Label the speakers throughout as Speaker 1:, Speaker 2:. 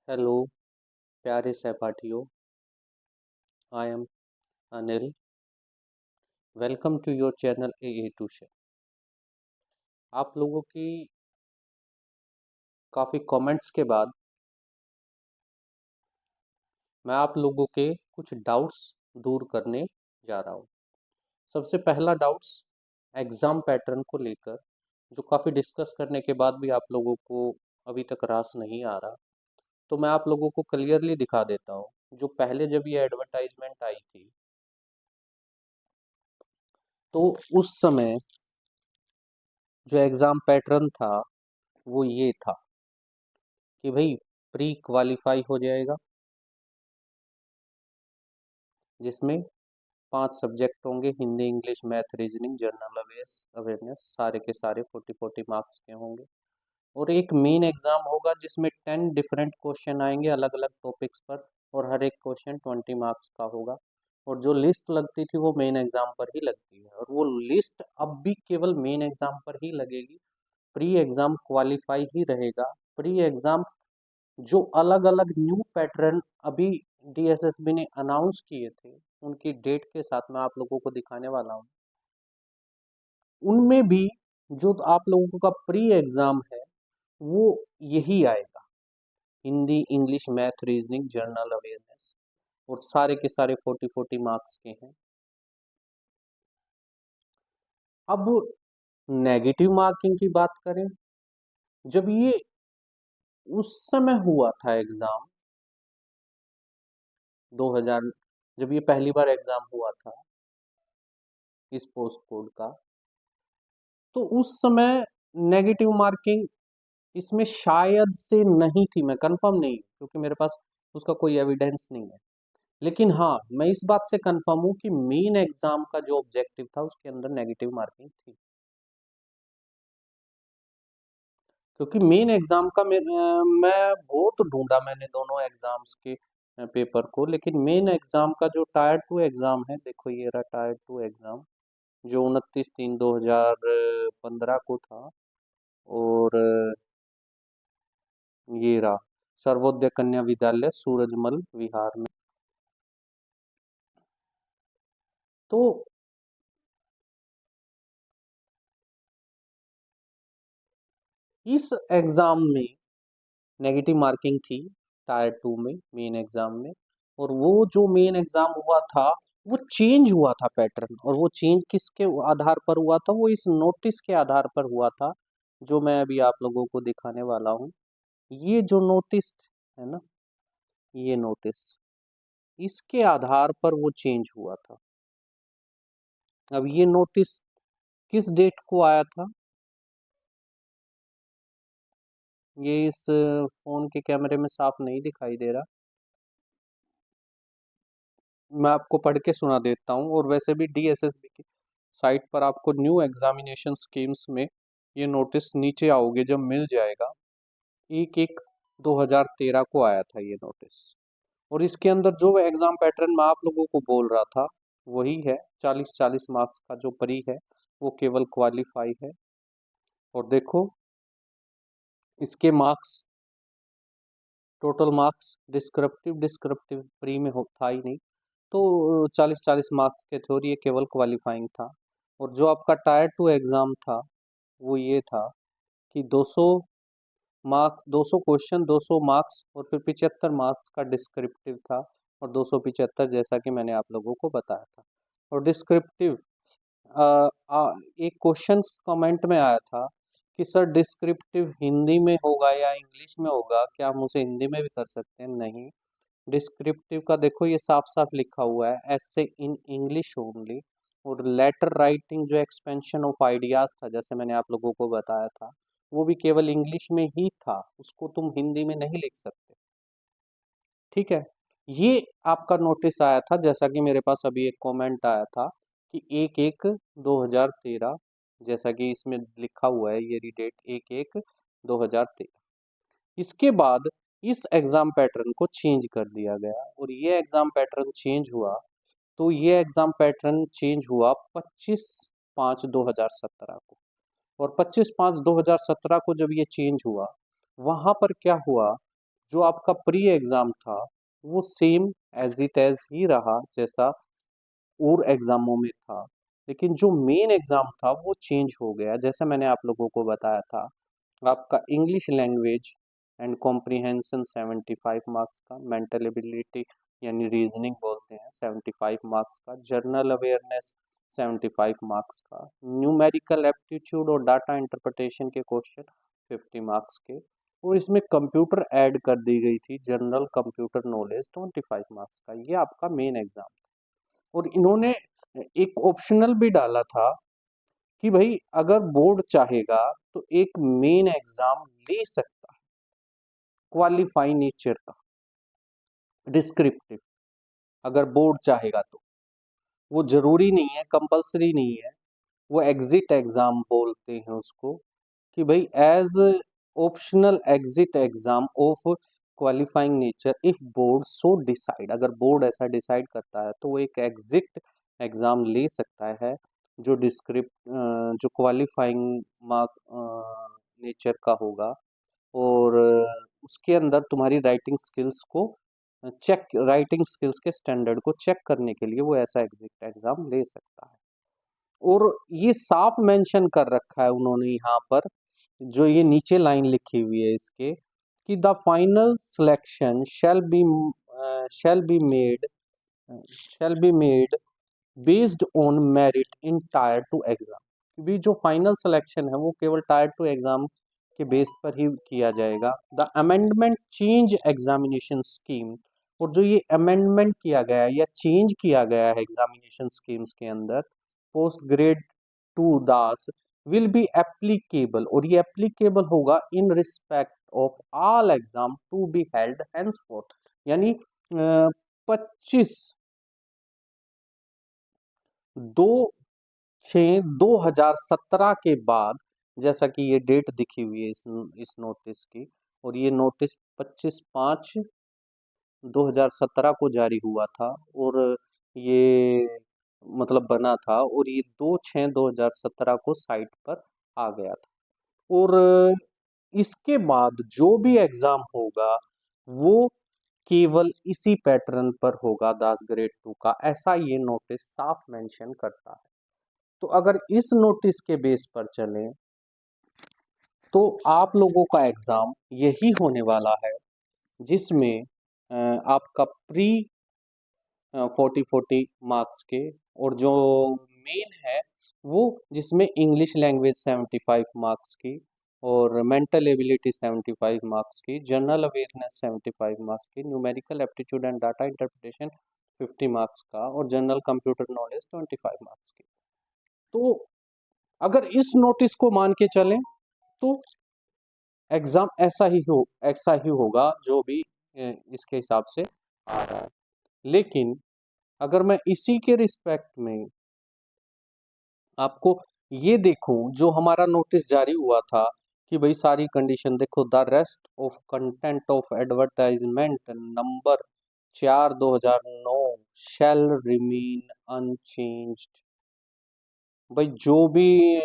Speaker 1: Hello प्यारे सहपाठियों। I am Anil. Welcome to your channel a tuition. आप लोगों की काफ़ी कमेंट्स के बाद मैं आप लोगों के कुछ डाउट्स दूर करने जा रहा हूँ। सबसे पहला डाउट्स एग्ज़ाम पैटर्न को लेकर, जो काफ़ी डिस्कस करने के बाद भी आप लोगों को अभी तक रास नहीं आ रहा, तो मैं आप लोगों को क्लियरली दिखा देता हूँ। जो पहले जब ये एडवर्टाइजमेंट आई थी, तो उस समय जो एग्ज़ाम पैटर्न था वो ये था कि भाई प्री क्वालिफाई हो जाएगा, जिसमें 5 सब्जेक्ट होंगे, Hindi, English, math, reasoning, general awareness, सारे के सारे 40-40 मार्क्स के होंगे। और एक मेन एग्जाम होगा जिसमें 10 डिफरेंट क्वेश्चन आएंगे अलग अलग टॉपिक्स पर, और हर एक क्वेश्चन 20 मार्क्स का होगा। और जो लिस्ट लगती थी वो मेन एग्जाम पर ही लगती है, और वो लिस्ट अब भी केवल मेन एग्जाम पर ही लगेगी। प्री एग्जाम क्वालिफाई ही रहेगा। प्री एग्जाम जो अलग अलग न्यू पैटर्न अभी डीएसएसबी ने अनाउंस किए थे, उनकी डेट के साथ मैं आप लोगों को दिखाने वाला हूँ। उनमें भी जो आप लोगों का प्री एग्जाम है वो यही आएगा, Hindi, English, math, reasoning, general awareness, और सारे के सारे 40-40 मार्क्स के हैं। अब नेगेटिव मार्किंग की बात करें, जब ये उस समय हुआ था एग्जाम 2000, जब ये पहली बार एग्जाम हुआ था इस पोस्ट कोड का, तो उस समय नेगेटिव मार्किंग इसमें शायद से नहीं थी। मैं कंफर्म नहीं, क्योंकि मेरे पास उसका कोई एविडेंस नहीं है। लेकिन हाँ, मैं इस बात से कंफर्म हूँ कि मेन एग्जाम का जो ऑब्जेक्टिव था उसके अंदर नेगेटिव मार्किंग थी। क्योंकि मेन एग्जाम का मैं बहुत ढूंढा मैंने दोनों एग्जाम्स के पेपर को, लेकिन मेन एग्जाम का जो टायर 2 एग्जाम है, देखो ये रहा टायर 2 एग्जाम, जो 29/3/2015 को था। और ये रहा सर्वोदय कन्या विद्यालय सूरजमल विहार में। तो इस एग्जाम में नेगेटिव मार्किंग थी, टायर 2 में, मेन एग्जाम में। और वो जो मेन एग्जाम हुआ था वो चेंज हुआ था पैटर्न, और वो चेंज किसके आधार पर हुआ था? वो इस नोटिस के आधार पर हुआ था, जो मैं अभी आप लोगों को दिखाने वाला हूँ। ये जो नोटिस है ना, ये नोटिस, इसके आधार पर वो चेंज हुआ था। अब ये नोटिस किस डेट को आया था? ये इस फोन के कैमरे में साफ नहीं दिखाई दे रहा, मैं आपको पढ़ के सुना देता हूँ। और वैसे भी डीएसएसबी की साइट पर आपको न्यू एग्जामिनेशन स्कीम्स में ये नोटिस नीचे आओगे जब मिल जाएगा। 1/1/2013 को आया था ये नोटिस। और इसके अंदर जो एग्जाम पैटर्न मैं आप लोगों को बोल रहा था वही है। 40-40 मार्क्स का जो परी है वो केवल क्वालिफाई है। और देखो इसके marks, total marks descriptive descriptive pre में हो था ही नहीं, तो 40-40 मार्क्स के थे, और ये केवल क्वालिफाइंग था। और जो आपका टायर 2 एग्ज़ाम था वो ये था कि 200 मार्क्स, 200 क्वेश्चन, 200 मार्क्स, और फिर 75 मार्क्स का डिस्क्रिप्टिव था, और 275 जैसा कि मैंने आप लोगों को बताया था। और डिस्क्रिप्टिव एक क्वेश्चन कमेंट में आया था कि सर डिस्क्रिप्टिव हिंदी में होगा या इंग्लिश में होगा, क्या हम उसे हिंदी में भी कर सकते हैं? नहीं, डिस्क्रिप्टिव का देखो ये साफ साफ लिखा हुआ है, ऐसे इन इंग्लिश ओनली। और लेटर राइटिंग जो एक्सपेंशन ऑफ आइडियाज था, जैसे मैंने आप लोगों को बताया था, वो भी केवल इंग्लिश में ही था, उसको तुम हिंदी में नहीं लिख सकते। ठीक है, ये आपका नोटिस आया था, जैसा कि मेरे पास अभी एक कमेंट आया था कि 1/1/2013, जैसा कि इसमें लिखा हुआ है, ये डेट 1/1/2013। इसके बाद इस एग्जाम पैटर्न को चेंज कर दिया गया, और ये एग्जाम पैटर्न चेंज हुआ, तो ये एग्जाम पैटर्न चेंज हुआ 25/5/2017 को। और 25/5/2017 को जब ये चेंज हुआ, वहां पर क्या हुआ, जो आपका प्री एग्जाम था वो सेम एज इट एज ही रहा जैसा और एग्जामों में था, लेकिन जो मेन एग्जाम था वो चेंज हो गया। जैसे मैंने आप लोगों को बताया था, आपका English language and comprehension 75 marks का, मेंटल एबिलिटी यानी रीजनिंग बोलते हैं 75 मार्क्स का, जर्नल अवेयरनेस 75 मार्क्स का, न्यूमेरिकल एप्टीट्यूड और डाटा इंटरप्रिटेशन के क्वेश्चन 50 मार्क्स के, और इसमें कंप्यूटर ऐड कर दी गई थी, जनरल कंप्यूटर नॉलेज 25 मार्क्स का। ये आपका मेन एग्जाम। और इन्होंने एक ऑप्शनल भी डाला था कि भाई अगर बोर्ड चाहेगा तो एक मेन एग्जाम ले सकता है क्वालिफाई नेचर का, डिस्क्रिप्टिव, अगर बोर्ड चाहेगा तो। वो जरूरी नहीं है, कंपलसरी नहीं है, वो एग्जिट एग्जाम बोलते हैं उसको, कि भाई as optional exit exam of qualifying nature if board so decide, अगर बोर्ड ऐसा डिसाइड करता है तो वो एक एग्जिट एग्जाम ले सकता है जो डिस्क्रिप्ट जो क्वालिफाइंग मार्क नेचर का होगा, और उसके अंदर तुम्हारी राइटिंग स्किल्स को चेक, राइटिंग स्किल्स के स्टैंडर्ड को चेक करने के लिए वो ऐसा एग्जिट एग्जाम ले सकता है। और ये साफ मेंशन कर रखा है उन्होंने यहाँ पर, जो ये नीचे लाइन लिखी हुई है इसके, कि the final selection shall be made shall be made based on merit in tier two exam. भी जो फाइनल सिलेक्शन है वो केवल टायर टू एग्जाम के बेस पर ही किया जाएगा। The amendment change examination scheme, और जो ये अमेंडमेंट किया गया है या चेंज किया गया है एग्जामिनेशन स्कीम्स के अंदर, post grade to thus will be applicable, और ये एप्लीकेबल होगा in respect of all exam to be held henceforth, यानी 25/6/2017 के बाद, जैसा कि ये डेट दिखी हुई है इस नोटिस की, और ये नोटिस 25/5/2017 को जारी हुआ था, और ये मतलब बना था, और ये 2/6/2017 को साइट पर आ गया था। और इसके बाद जो भी एग्जाम होगा वो केवल इसी पैटर्न पर होगा, दास ग्रेड 2 का, ऐसा ये नोटिस साफ मेंशन करता है। तो अगर इस नोटिस के बेस पर चलें तो आप लोगों का एग्जाम यही होने वाला है, जिसमें आपका प्री 40 मार्क्स के, और जो मेन है वो जिसमें इंग्लिश लैंग्वेज 75 मार्क्स की, और मेंटल एबिलिटी 75 मार्क्स की, जनरल अवेयरनेस 75 मार्क्स की, numerical aptitude and data interpretation 50 marks का, और जनरल कंप्यूटर नॉलेज 25 मार्क्स की। तो अगर इस नोटिस को मान के चलें तो एग्जाम ऐसा ही होगा जो भी इसके हिसाब से आ रहा है। लेकिन अगर मैं इसी के रिस्पेक्ट में आपको ये देखूं, जो हमारा नोटिस जारी हुआ था कि भाई सारी कंडीशन देखो, the rest of content of advertisement number 4/2009 shall remain unchanged. भाई जो भी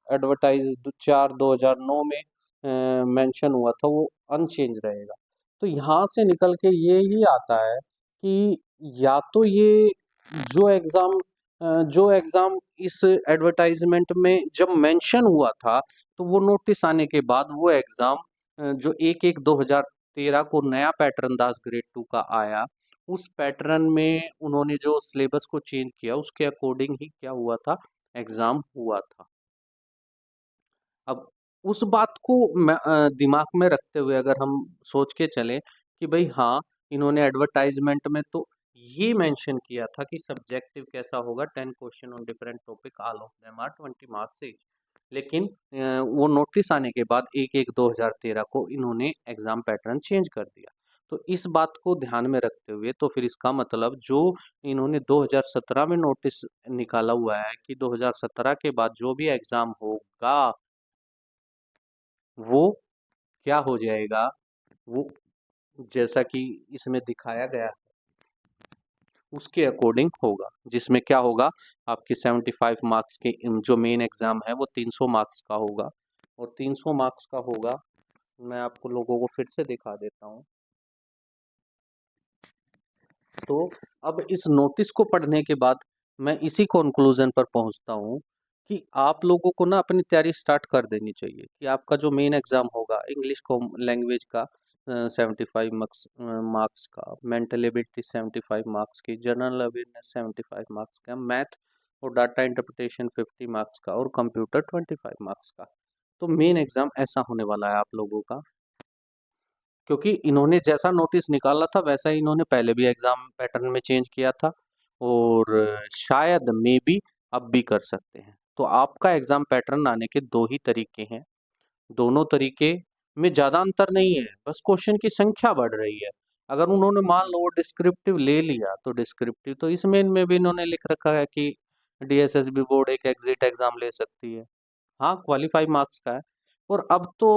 Speaker 1: एडवर्टाइज 4/2009 में मेंशन हुआ था वो अनचेंज रहेगा। तो यहाँ से निकल के ये ही आता है कि या तो ये जो एग्जाम जो एग्जाम इस एडवर्टाइजमेंट में जब मेंशन हुआ था, तो वो नोटिस आने के बाद वो एग्जाम जो 1/1/2013 को नया पैटर्न दास ग्रेड 2 का आया, उस पैटर्न में उन्होंने जो सिलेबस को चेंज किया उसके अकॉर्डिंग ही क्या हुआ था, एग्जाम हुआ था। अब उस बात को दिमाग में रखते हुए अगर हम सोच के चलें कि भाई हाँ, इन्होंने एडवर्टाइजमेंट में तो ये मेंशन किया था कि सब्जेक्टिव कैसा होगा, 10 question on different topic, all of them are 20 marks each. लेकिन वो नोटिस आने के बाद 1/1/2013 को इन्होंने एग्जाम पैटर्न चेंज कर दिया। तो इस बात को ध्यान में रखते हुए तो फिर इसका मतलब जो इन्होंने 2017 में नोटिस निकाला हुआ है कि 2017 के बाद जो भी एग्जाम होगा वो क्या हो जाएगा, वो जैसा कि इसमें दिखाया गया है उसके अकॉर्डिंग होगा, जिसमें क्या होगा, आपके 75 मार्क्स के जो मेन एग्जाम है वो 300 मार्क्स का होगा, और 300 मार्क्स का होगा मैं आपको लोगों को फिर से दिखा देता हूँ। तो अब इस नोटिस को पढ़ने के बाद मैं इसी कंक्लूजन पर पहुंचता हूँ कि आप लोगों को ना अपनी तैयारी स्टार्ट कर देनी चाहिए कि आपका जो मेन एग्जाम होगा इंग्लिश को लैंग्वेज का 75 मार्क्स का, मेंटल एबिलिटी 75 मार्क्स की, जनरल अवेयरनेस 75 मार्क्स का, मैथ और डाटा इंटरप्रिटेशन 50 मार्क्स का और कंप्यूटर 25 मार्क्स का। तो मेन एग्जाम ऐसा होने वाला है आप लोगों का, क्योंकि इन्होंने जैसा नोटिस निकाला था वैसा ही इन्होंने पहले भी एग्जाम पैटर्न में चेंज किया था और शायद मे बी अब भी कर सकते हैं। तो आपका एग्जाम पैटर्न आने के दो ही तरीके हैं, दोनों तरीके में ज़्यादा अंतर नहीं है, बस क्वेश्चन की संख्या बढ़ रही है। अगर उन्होंने मान लो डिस्क्रिप्टिव ले लिया तो डिस्क्रिप्टिव तो इसमें इनमें भी इन्होंने लिख रखा है कि डीएसएसबी बोर्ड एक एग्जिट एग्जाम ले सकती है। हाँ, क्वालिफाई मार्क्स का है। और अब तो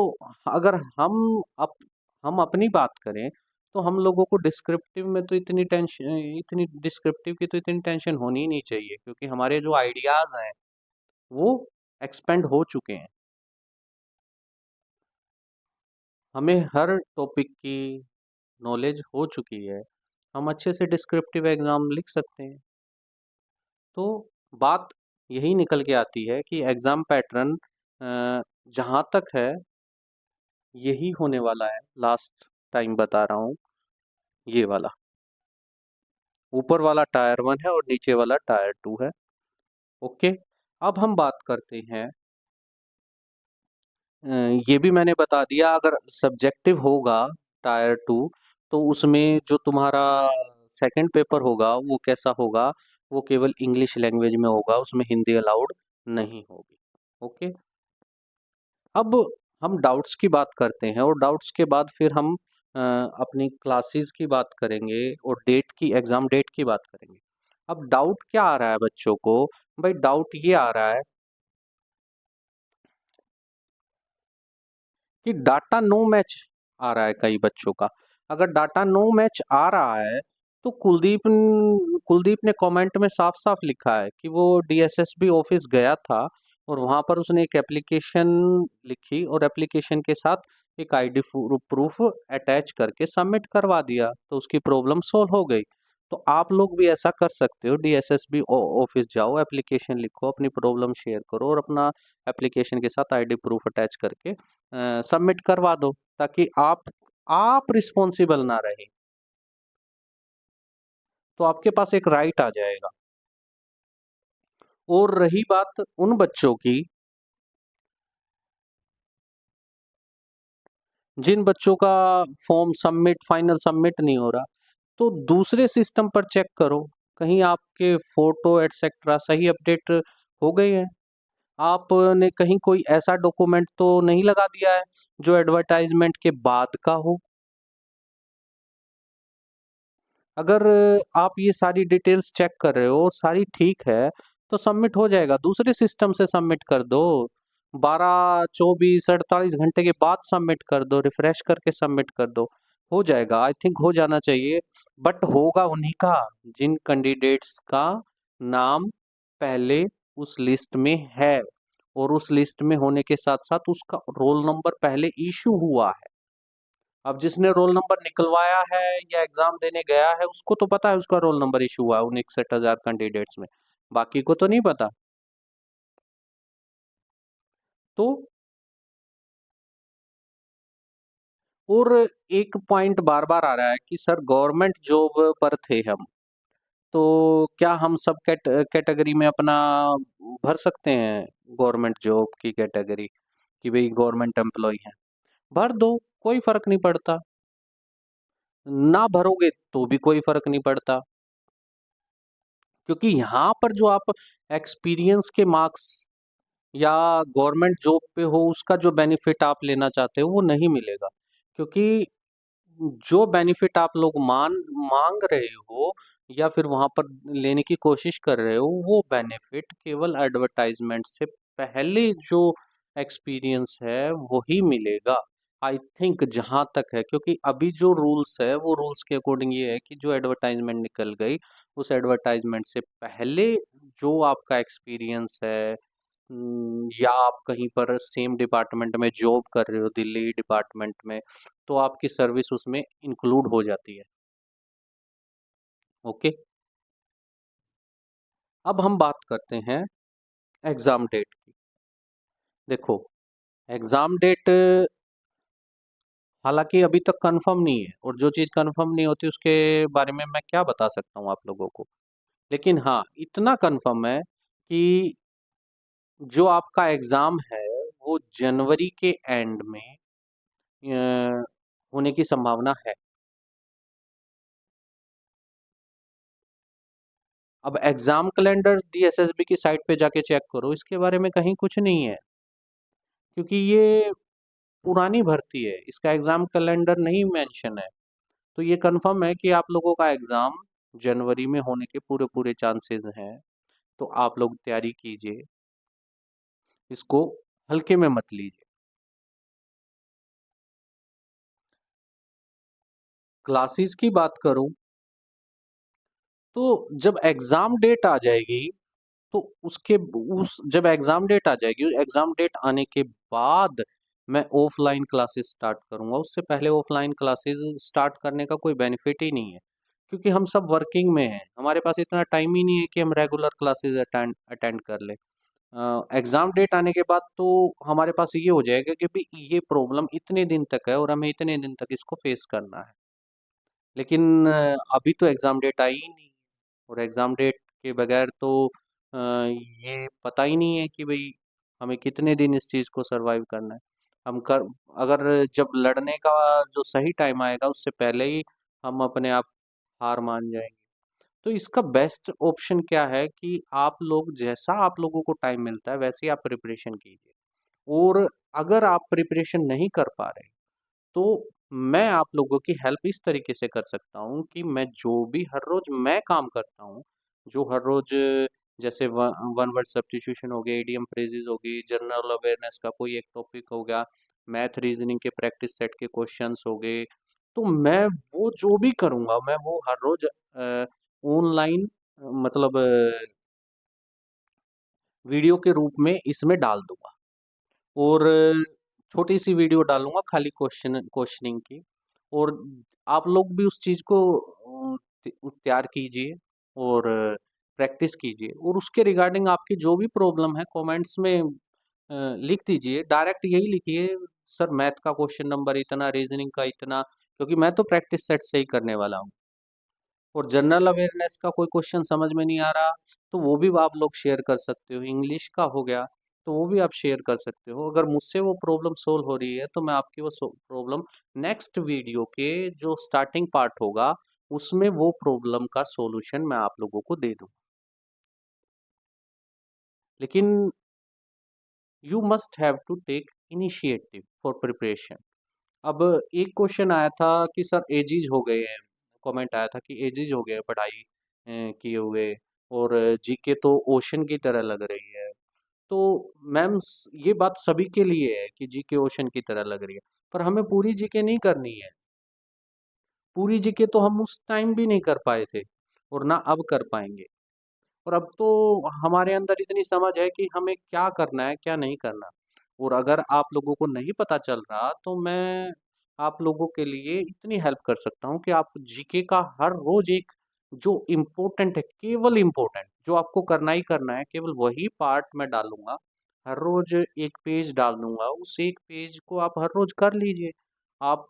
Speaker 1: अगर हम अपनी बात करें तो हम लोगों को डिस्क्रिप्टिव में तो इतनी डिस्क्रिप्टिव की तो इतनी टेंशन होनी ही नहीं चाहिए, क्योंकि हमारे जो आइडियाज हैं वो एक्सपेंड हो चुके हैं। हमें हर टॉपिक की नॉलेज हो चुकी है, हम अच्छे से डिस्क्रिप्टिव एग्जाम लिख सकते हैं। तो बात यही निकल के आती है कि एग्जाम पैटर्न जहाँ तक है यही होने वाला है। लास्ट टाइम बता रहा हूँ, ये वाला ऊपर वाला टायर 1 है और नीचे वाला टायर 2 है। ओके, अब हम बात करते हैं, ये भी मैंने बता दिया, अगर सब्जेक्टिव होगा टायर 2 तो उसमें जो तुम्हारा सेकंड पेपर होगा वो कैसा होगा, वो केवल इंग्लिश लैंग्वेज में होगा, उसमें हिंदी अलाउड नहीं होगी। ओके, अब हम डाउट्स की बात करते हैं और डाउट्स के बाद फिर हम अपनी क्लासेस की बात करेंगे और डेट की, एग्जाम डेट की बात करेंगे। अब डाउट क्या आ रहा है बच्चों को? भाई डाउट ये आ रहा है कि डाटा नो मैच आ रहा है कई बच्चों का। अगर डाटा नो मैच आ रहा है तो कुलदीप ने कमेंट में साफ साफ लिखा है कि वो डीएसएसबी ऑफिस गया था और वहां पर उसने एक एप्लीकेशन लिखी और एप्लीकेशन के साथ एक आईडी प्रूफ अटैच करके सबमिट करवा दिया तो उसकी प्रॉब्लम सॉल्व हो गई। तो आप लोग भी ऐसा कर सकते हो, डीएसएसबी ऑफिस जाओ, एप्लीकेशन लिखो, अपनी प्रॉब्लम शेयर करो और अपना एप्लीकेशन के साथ आईडी प्रूफ अटैच करके सबमिट करवा दो, ताकि आप रिस्पॉन्सिबल ना रहे, तो आपके पास एक राइट आ जाएगा। और रही बात उन बच्चों की जिन बच्चों का फॉर्म सबमिट, फाइनल सबमिट नहीं हो रहा, तो दूसरे सिस्टम पर चेक करो, कहीं आपके फोटो एटसेट्रा सही अपडेट हो गए हैं, आपने कहीं कोई ऐसा डॉक्यूमेंट तो नहीं लगा दिया है जो एडवर्टाइजमेंट के बाद का हो। अगर आप ये सारी डिटेल्स चेक कर रहे हो और सारी ठीक है तो सबमिट हो जाएगा, दूसरे सिस्टम से सबमिट कर दो, 12 24 48 घंटे के बाद सबमिट कर दो, रिफ्रेश करके सबमिट कर दो, हो जाएगा, आई थिंक हो जाना चाहिए। बट होगा उन्हीं का जिन कैंडिडेट्स का नाम पहले उस लिस्ट में है और उस लिस्ट में होने के साथ साथ उसका रोल नंबर पहले इशू हुआ है। अब जिसने रोल नंबर निकलवाया है या एग्जाम देने गया है उसको तो पता है उसका रोल नंबर इशू हुआ है उन 61,000 कैंडिडेट्स में, बाकी को तो नहीं पता। तो और एक पॉइंट बार बार आ रहा है कि सर गवर्नमेंट जॉब पर थे हम, तो क्या हम सब कैटेगरी में अपना भर सकते हैं गवर्नमेंट जॉब की कैटेगरी, कि भाई गवर्नमेंट एम्प्लॉय है, भर दो, कोई फर्क नहीं पड़ता, ना भरोगे तो भी कोई फर्क नहीं पड़ता, क्योंकि यहाँ पर जो आप एक्सपीरियंस के मार्क्स या गवर्नमेंट जॉब पे हो उसका जो बेनिफिट आप लेना चाहते हो वो नहीं मिलेगा, क्योंकि जो बेनिफिट आप लोग मांग रहे हो या फिर वहां पर लेने की कोशिश कर रहे हो वो बेनिफिट केवल एडवर्टाइजमेंट से पहले जो एक्सपीरियंस है वही मिलेगा। आई थिंक जहां तक है, क्योंकि अभी जो रूल्स है वो रूल्स के अकॉर्डिंग ये है कि जो एडवर्टाइजमेंट निकल गई उस एडवर्टाइजमेंट से पहले जो आपका एक्सपीरियंस है या आप कहीं पर सेम डिपार्टमेंट में जॉब कर रहे हो दिल्ली डिपार्टमेंट में, तो आपकी सर्विस उसमें इंक्लूड हो जाती है। ओके, अब हम बात करते हैं एग्जाम डेट की। देखो, एग्जाम डेट हालांकि अभी तक कंफर्म नहीं है, और जो चीज़ कंफर्म नहीं होती उसके बारे में मैं क्या बता सकता हूँ आप लोगों को। लेकिन हाँ, इतना कंफर्म है कि जो आपका एग्जाम है वो जनवरी के एंड में होने की संभावना है। अब एग्जाम कैलेंडर डीएसएसबी की साइट पे जाके चेक करो, इसके बारे में कहीं कुछ नहीं है, क्योंकि ये पुरानी भर्ती है, इसका एग्जाम कैलेंडर नहीं मेंशन है। तो ये कंफर्म है कि आप लोगों का एग्जाम जनवरी में होने के पूरे पूरे चांसेस हैं। तो आप लोग तैयारी कीजिए, इसको हल्के में मत लीजिए। क्लासेस की बात करूं तो जब एग्जाम डेट आ जाएगी, तो उसके उस जब एग्जाम डेट आ जाएगी, एग्जाम डेट आने के बाद मैं ऑफलाइन क्लासेस स्टार्ट करूंगा। उससे पहले ऑफलाइन क्लासेस स्टार्ट करने का कोई बेनिफिट ही नहीं है, क्योंकि हम सब वर्किंग में हैं, हमारे पास इतना टाइम ही नहीं है कि हम रेगुलर क्लासेस अटेंड अटेंड कर लें। एग्जाम डेट आने के बाद तो हमारे पास ये हो जाएगा कि भी ये प्रॉब्लम इतने दिन तक है और हमें इतने दिन तक इसको फेस करना है। लेकिन अभी तो एग्जाम डेट आई ही नहीं, और एग्जाम डेट के बगैर तो ये पता ही नहीं है कि भाई हमें कितने दिन इस चीज़ को सरवाइव करना है। हम कर अगर जब लड़ने का जो सही टाइम आएगा उससे पहले ही हम अपने आप हार मान जाएंगे। तो इसका बेस्ट ऑप्शन क्या है कि आप लोग जैसा आप लोगों को टाइम मिलता है वैसे ही आप प्रिपरेशन कीजिए। और अगर आप प्रिपरेशन नहीं कर पा रहे, तो मैं आप लोगों की हेल्प इस तरीके से कर सकता हूँ कि मैं जो भी हर रोज मैं काम करता हूँ, जो हर रोज जैसे वन वर्ड सब्स्टिट्यूशन हो गया, इडियम फ्रेजेस हो गई, जनरल अवेयरनेस का कोई एक टॉपिक हो गया, मैथ रीजनिंग के प्रैक्टिस सेट के क्वेश्चंस हो गए, तो मैं वो जो भी करूँगा मैं वो हर रोज ऑनलाइन मतलब वीडियो के रूप में इसमें डाल दूंगा। और छोटी सी वीडियो डालूंगा खाली क्वेश्चनिंग की। और आप लोग भी उस चीज़ को तैयार कीजिए और प्रैक्टिस कीजिए, और उसके रिगार्डिंग आपकी जो भी प्रॉब्लम है कमेंट्स में लिख दीजिए, डायरेक्ट यही लिखिए, सर मैथ का क्वेश्चन नंबर इतना, रीजनिंग का इतना, क्योंकि मैं तो प्रैक्टिस सेट से ही करने वाला हूँ। और जनरल अवेयरनेस का कोई क्वेश्चन समझ में नहीं आ रहा, तो वो भी आप लोग शेयर कर सकते हो। इंग्लिश का हो गया तो वो भी आप शेयर कर सकते हो। अगर मुझसे वो प्रॉब्लम सोल्व हो रही है तो मैं आपकी वो प्रॉब्लम नेक्स्ट वीडियो के जो स्टार्टिंग पार्ट होगा उसमें वो प्रॉब्लम का सॉल्यूशन मैं आप लोगों को दे दूँ। लेकिन you must have to take initiative for preparation. अब एक क्वेश्चन आया था कि सर एजीज हो गए हैं, कमेंट आया था कि एजीज हो गए हैं पढ़ाई किए हुए, और जीके तो ओशन की तरह लग रही है। तो मैम ये बात सभी के लिए है कि जीके ओशन की तरह लग रही है, पर हमें पूरी जीके नहीं करनी है। पूरी जीके तो हम उस टाइम भी नहीं कर पाए थे, और ना अब कर पाएंगे। और अब तो हमारे अंदर इतनी समझ है कि हमें क्या करना है क्या नहीं करना। और अगर आप लोगों को नहीं पता चल रहा तो मैं आप लोगों के लिए इतनी हेल्प कर सकता हूँ कि आप जीके का हर रोज एक जो इम्पोर्टेंट है, केवल इम्पोर्टेंट जो आपको करना ही करना है, केवल वही पार्ट मैं डालूंगा। हर रोज एक पेज डाल दूंगा, उस एक पेज को आप हर रोज कर लीजिए। आप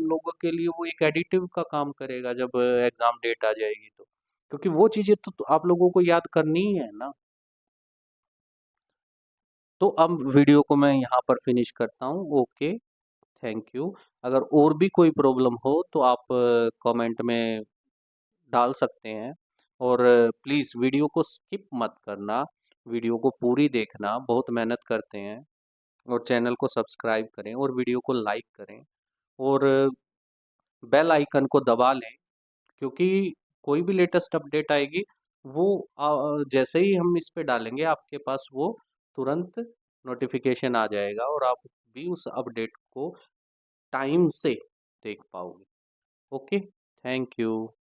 Speaker 1: लोगों के लिए वो एक एडिटिव का काम करेगा जब एग्जाम डेट आ जाएगी तो, क्योंकि वो चीजें तो आप लोगों को याद करनी ही है ना। तो अब वीडियो को मैं यहाँ पर फिनिश करता हूँ। Okay, thank you. अगर और भी कोई प्रॉब्लम हो तो आप कमेंट में डाल सकते हैं। और प्लीज़ वीडियो को स्किप मत करना, वीडियो को पूरी देखना, बहुत मेहनत करते हैं। और चैनल को सब्सक्राइब करें और वीडियो को लाइक करें, और बेल आइकन को दबा लें, क्योंकि कोई भी लेटेस्ट अपडेट आएगी वो जैसे ही हम इस पे डालेंगे आपके पास वो तुरंत नोटिफिकेशन आ जाएगा, और आप भी उस अपडेट को टाइम से देख पाओगे। Okay, thank you.